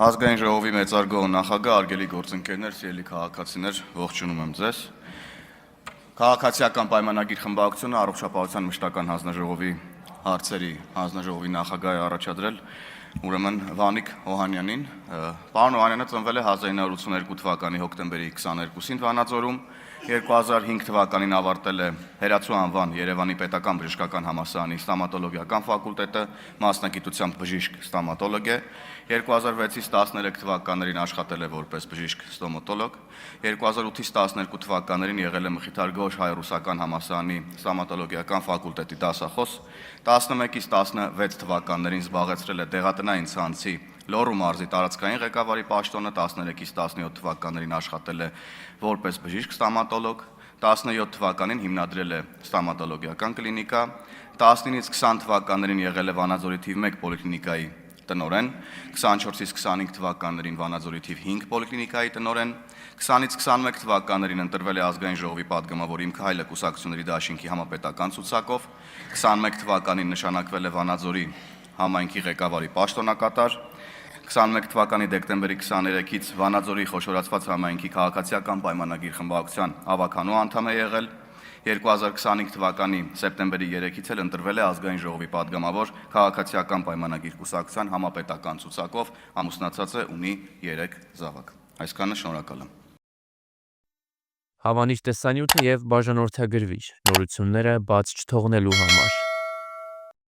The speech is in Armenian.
Ազգային ժողովի մեծարգո նախագահ, արգելի գործընկերներ, սիրելի քաղաքացիներ, ողջունում եմ ձեզ։ Քաղաքացիական պայմանագիր խմբակցությունը առողջապահության մշտական հանձնաժողովի հարցերի հանձնաժողովի նախագահ է առաջադրել, ուրեմն Վանիկ Օհանյանին։ Պարոն Օհանյանը ծնվել է 1982 թվականի հոկտեմբերի 22-ին Վանաձորում, 2005 թվականին ավարտել է Հերացու անվան Երևանի պետական բժշկական համալսարանի ստոմատոլոգիական ֆակուլտետը, մասնագիտությամբ բժիշկ ստոմատոլոգ է, 2006-ից 13 թվականներին աշխատել է որպես բժիշկ ստոմատոլոգ, 2008-ից 12 թվականներին եղել է Մխիթար Գորժ հայ-ռուսական համալսարանի ստոմատոլոգիական ֆակուլտետի դասախոս, 11-ից 16 թվականներին զբաղեցրել է դեղատնային ցանցի Լոռու մարզի տարածքային ղեկավարի պաշտոնը, 13-ից 17 թվականներին աշխատել է որպես բժիշկ ստոմատոլոգ, 17 թվականին հիմնադրել է ստոմատոլոգիական կլինիկա, 19-ից 20 թվականներին եղել է Վանաձորի թիվ 1 պոլիկլինիկայի տնօրեն, 24-ից 25 թվականներին Վանաձորի թիվ 5 պոլիկլինիկայի տնօրեն, 20-ից 21 թվականներին ընտրվել է ազգային ժողովի падգամավոր Իմ քայլը կուսակցությունների դաշինքի համապետական ցուցակով, 21 թվականին նշանակվել է Վանաձորի համայնքի ղեկավարի պաշտոնակատար, 21 թվականի դեկտեմբերի 23-ից Վանաձորի խոշորացված համայնքի քաղաքացիական պայմանագիր խմբակցության ավականու անդամ է եղել, 2025 թվականի սեպտեմբերի 3-ից էլ ընտրվել է ազգային ժողովի падգամավոր քաղաքացիական պայմանագիր կուսակցության համապետական ցուցակով, ամուսնացած է, ունի 3 զավակ։ Այսքանը, շնորհակալ եմ։ Հավանիչ տեսանյութը եւ բաժանորդագրվիչ նորությունները բաց չթողնելու համար։